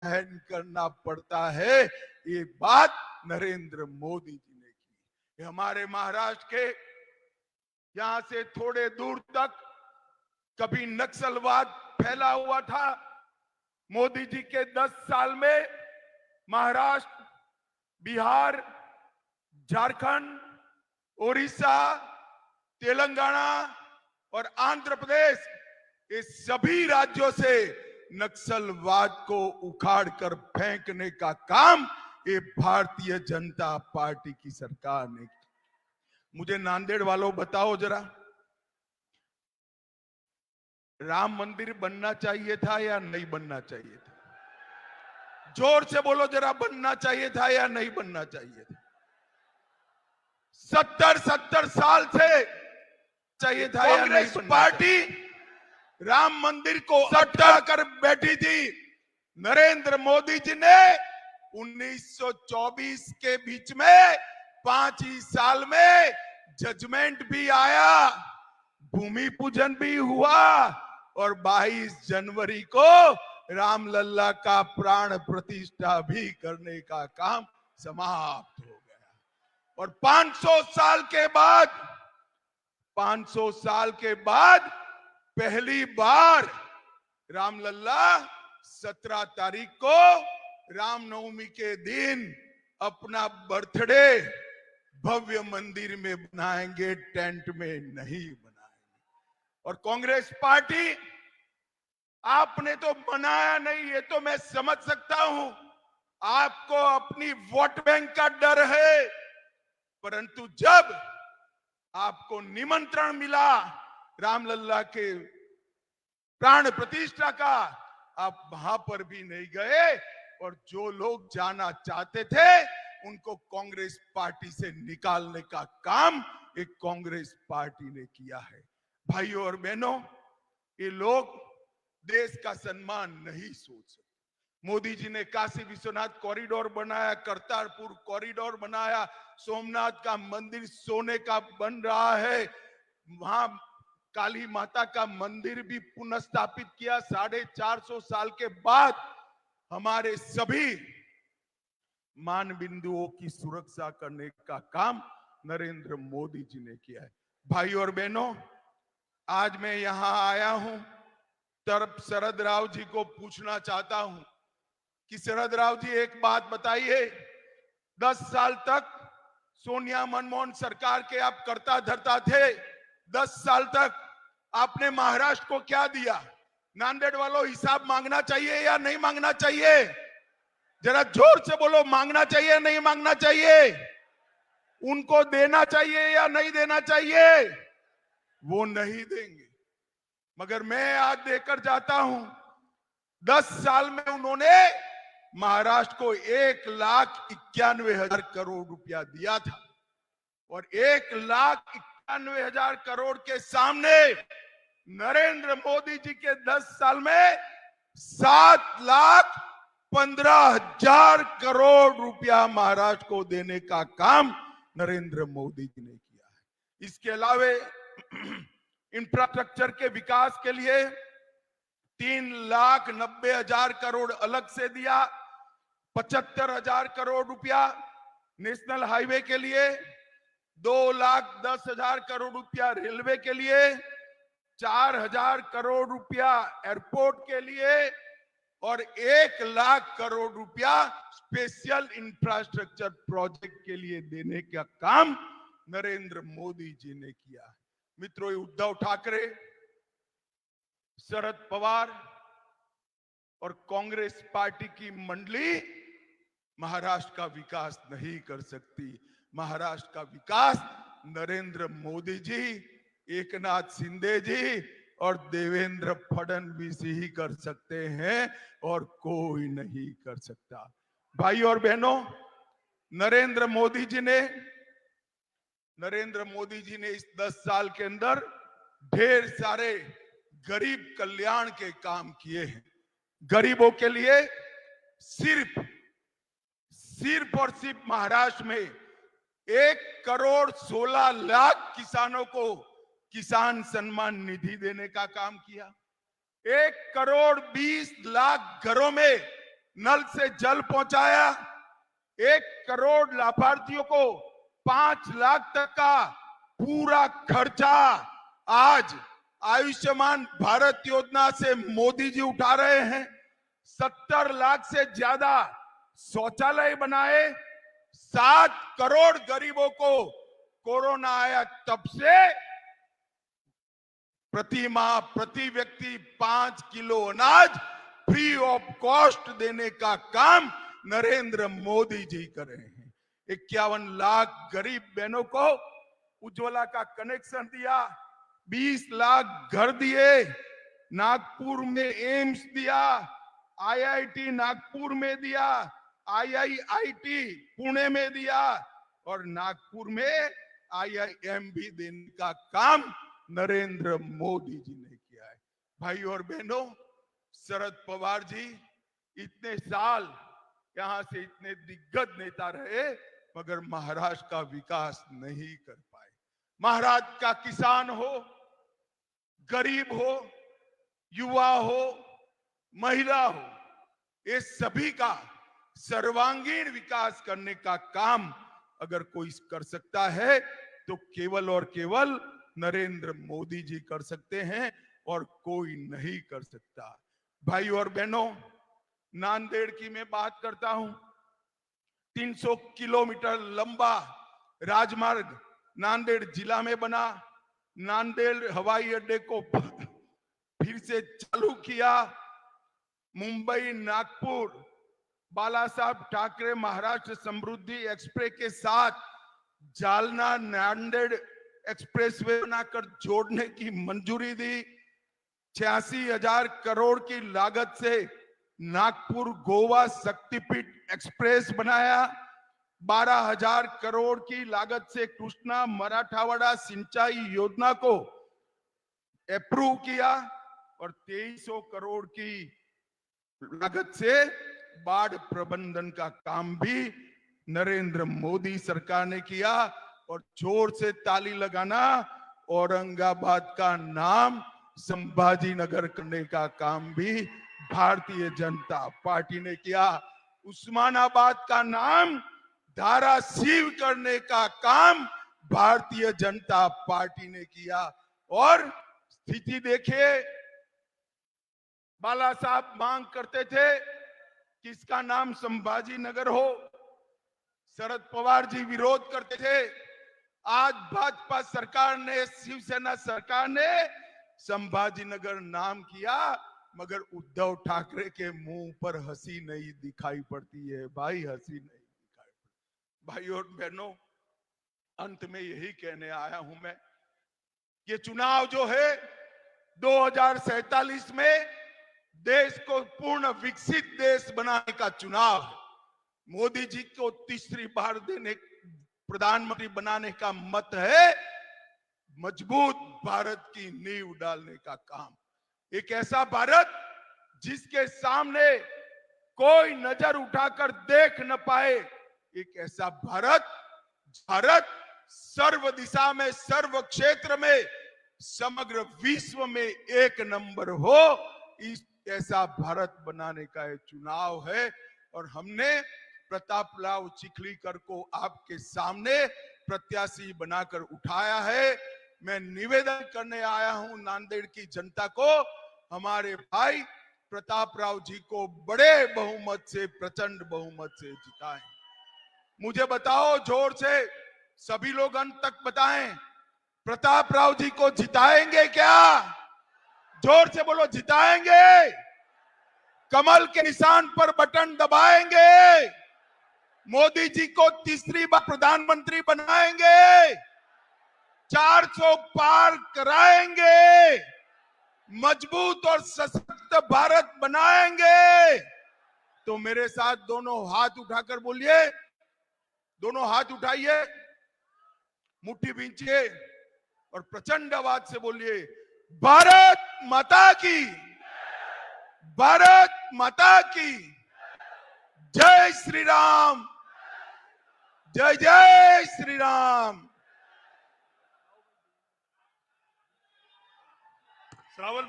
सहन करना पड़ता है, ये बात नरेंद्र मोदी जी ने की। हमारे महाराष्ट्र के यहां से थोड़े दूर तक कभी नक्सलवाद फैला हुआ था। मोदी जी के 10 साल में महाराष्ट्र, बिहार, झारखंड, उड़ीसा, तेलंगाना और आंध्र प्रदेश, ये सभी राज्यों से नक्सलवाद को उखाड़कर फेंकने का काम ये भारतीय जनता पार्टी की सरकार ने किया। मुझे नांदेड़ वालों बताओ जरा, राम मंदिर बनना चाहिए था या नहीं बनना चाहिए था? जोर से बोलो जरा, बनना चाहिए था या नहीं बनना चाहिए था? 70 साल से चाहिए था या नहीं? कांग्रेस पार्टी राम मंदिर को अटका कर बैठी थी। नरेंद्र मोदी जी ने 1924 के बीच में 5 ही साल में जजमेंट भी आया, भूमि पूजन भी हुआ और 22 जनवरी को रामलल्ला का प्राण प्रतिष्ठा भी करने का काम समाप्त हो गया। और 500 साल के बाद पहली बार रामलल्ला 17 तारीख को रामनवमी के दिन अपना बर्थडे भव्य मंदिर में बनाएंगे, टेंट में नहीं बनाएंगे। और कांग्रेस पार्टी, आपने तो बनाया नहीं, ये तो मैं समझ सकता हूं, आपको अपनी वोट बैंक का डर है, परंतु जब आपको निमंत्रण मिला रामलल्ला के प्राण प्रतिष्ठा का, आप वहां पर भी नहीं गए और जो लोग जाना चाहते थे उनको कांग्रेस पार्टी से निकालने का काम एक कांग्रेस पार्टी ने किया है। भाइयों और बहनों, ये लोग देश का सम्मान नहीं सोच सकते। मोदी जी ने काशी विश्वनाथ कॉरिडोर बनाया, करतारपुर कॉरिडोर बनाया, सोमनाथ का मंदिर सोने का बन रहा है, वहां काली माता का मंदिर भी पुनर्स्थापित किया। 450 साल के बाद हमारे सभी मान बिंदुओं की सुरक्षा करने का काम नरेंद्र मोदी जी ने किया है। भाइयों और बहनों, आज मैं यहां आया हूं तब शरद राव जी को पूछना चाहता हूं कि शरद राव जी, एक बात बताइए, 10 साल तक सोनिया मनमोहन सरकार के आप कर्ता धर्ता थे, 10 साल तक आपने महाराष्ट्र को क्या दिया? नांदेड़ वालों, हिसाब मांगना चाहिए या नहीं मांगना चाहिए? जरा जोर से बोलो, मांगना चाहिए या नहीं मांगना चाहिए? उनको देना चाहिए या नहीं देना चाहिए? वो नहीं देंगे, मगर मैं आज देकर जाता हूं। 10 साल में उन्होंने महाराष्ट्र को 1,91,000 करोड़ रुपया दिया था और 1,91,000 करोड़ के सामने नरेंद्र मोदी जी के 10 साल में 7,15,000 करोड़ रुपया महाराष्ट्र को देने का काम नरेंद्र मोदी जी ने किया है। इसके अलावे इंफ्रास्ट्रक्चर के विकास के लिए 3,90,000 करोड़ अलग से दिया, 75,000 करोड़ रुपया नेशनल हाईवे के लिए, 2,10,000 करोड़ रुपया रेलवे के लिए, 4,000 करोड़ रुपया एयरपोर्ट के लिए और 1,00,000 करोड़ रुपया स्पेशल इंफ्रास्ट्रक्चर प्रोजेक्ट के लिए देने का काम नरेंद्र मोदी जी ने किया। मित्रों, उद्धव ठाकरे, शरद पवार और कांग्रेस पार्टी की मंडली महाराष्ट्र का विकास नहीं कर सकती। महाराष्ट्र का विकास नरेंद्र मोदी जी, एकनाथ शिंदे जी और देवेंद्र फडणवीस ही कर सकते हैं और कोई नहीं कर सकता। भाइयों और बहनों, नरेंद्र मोदी जी ने इस 10 साल के अंदर ढेर सारे गरीब कल्याण के काम किए हैं। गरीबों के लिए सिर्फ और सिर्फ महाराष्ट्र में 1,16,00,000 किसानों को किसान सम्मान निधि देने का काम किया। 1,20,00,000 घरों में नल से जल पहुंचाया, 1 करोड़ लाभार्थियों को 5 लाख तक का पूरा खर्चा आज आयुष्मान भारत योजना से मोदी जी उठा रहे हैं। 70 लाख से ज्यादा शौचालय बनाए, 7 करोड़ गरीबों को कोरोना आया तब से प्रति माह प्रति व्यक्ति 5 किलो अनाज फ्री ऑफ कॉस्ट देने का काम नरेंद्र मोदी जी कर रहे हैं। 51 लाख गरीब बहनों को उज्ज्वला का कनेक्शन दिया, 20 लाख घर दिए, नागपुर में एम्स दिया, आईआईटी नागपुर में दिया, आईआईआईटी पुणे में दिया और नागपुर में आईआईएम भी देने का काम नरेंद्र मोदी जी ने किया है। भाई और बहनों, शरद पवार जी इतने साल यहां से इतने दिग्गज नेता रहे मगर महाराष्ट्र का विकास नहीं कर पाए। महाराष्ट्र का किसान हो, गरीब हो, युवा हो, महिला हो, ये सभी का सर्वांगीण विकास करने का काम अगर कोई कर सकता है तो केवल और केवल नरेंद्र मोदी जी कर सकते हैं और कोई नहीं कर सकता। भाई और बहनों, नांदेड़ की मैं बात करता हूं। 300 किलोमीटर लंबा राजमार्ग नांदेड़ जिला में बना। नांदेड़ हवाई अड्डे को फिर से चालू किया। मुंबई नागपुर बाला साहब ठाकरे महाराष्ट्र समृद्धि एक्सप्रेस के साथ जालना नांदेड़ एक्सप्रेसवे बनाकर जोड़ने की मंजूरी दी। 86,000 करोड़ की लागत से नागपुर गोवा शक्तिपीठ एक्सप्रेस बनाया। 12,000 करोड़ की लागत से कृष्णा मराठवाड़ा सिंचाई योजना को अप्रूव किया और 2300 करोड़ की लागत से बाढ़ प्रबंधन का काम भी नरेंद्र मोदी सरकार ने किया। और जोर से ताली लगाना, औरंगाबाद का नाम संभाजी नगर करने का काम भी भारतीय जनता पार्टी ने किया। उस्मानाबाद का नाम धाराशिव करने का काम भारतीय जनता पार्टी ने किया। और स्थिति देखिए, बाला साहब मांग करते थे कि इसका नाम संभाजी नगर हो, शरद पवार जी विरोध करते थे। आज भाजपा सरकार ने, शिवसेना सरकार ने संभाजी नगर नाम किया मगर उद्धव ठाकरे के मुंह पर हंसी नहीं दिखाई पड़ती है। भाई, हंसी नहीं दिखाई पड़ती। भाई और बहनों, अंत में यही कहने आया हूं मैं, ये चुनाव जो है 2047 में देश को पूर्ण विकसित देश बनाने का चुनाव है। मोदी जी को तीसरी बार प्रधानमंत्री बनाने का मत है। मजबूत भारत की नींव डालने का काम, एक ऐसा भारत जिसके सामने कोई नजर उठाकर देख न पाए, एक ऐसा भारत सर्व दिशा में, सर्व क्षेत्र में, समग्र विश्व में एक नंबर हो, इस ऐसा भारत बनाने का ये चुनाव है। और हमने प्रताप राव चिखलीकर को आपके सामने प्रत्याशी बनाकर उठाया है। मैं निवेदन करने आया हूं नांदेड़ की जनता को, हमारे भाई प्रताप राव जी को बड़े बहुमत से, प्रचंड बहुमत से जिताएं। मुझे बताओ जोर से, सभी लोग अंत तक बताएं, प्रताप राव जी को जिताएंगे क्या? जोर से बोलो, जिताएंगे। कमल के निशान पर बटन दबाएंगे। मोदी जी को तीसरी बार प्रधानमंत्री बनाएंगे। 400 पार कराएंगे। मजबूत और सशक्त भारत बनाएंगे। तो मेरे साथ दोनों हाथ उठाकर बोलिए, दोनों हाथ उठाइए, मुट्ठी भींचिए और प्रचंड आवाज से बोलिए, भारत माता की, भारत माता की जय श्री राम, जय जय श्री राम। श्रावण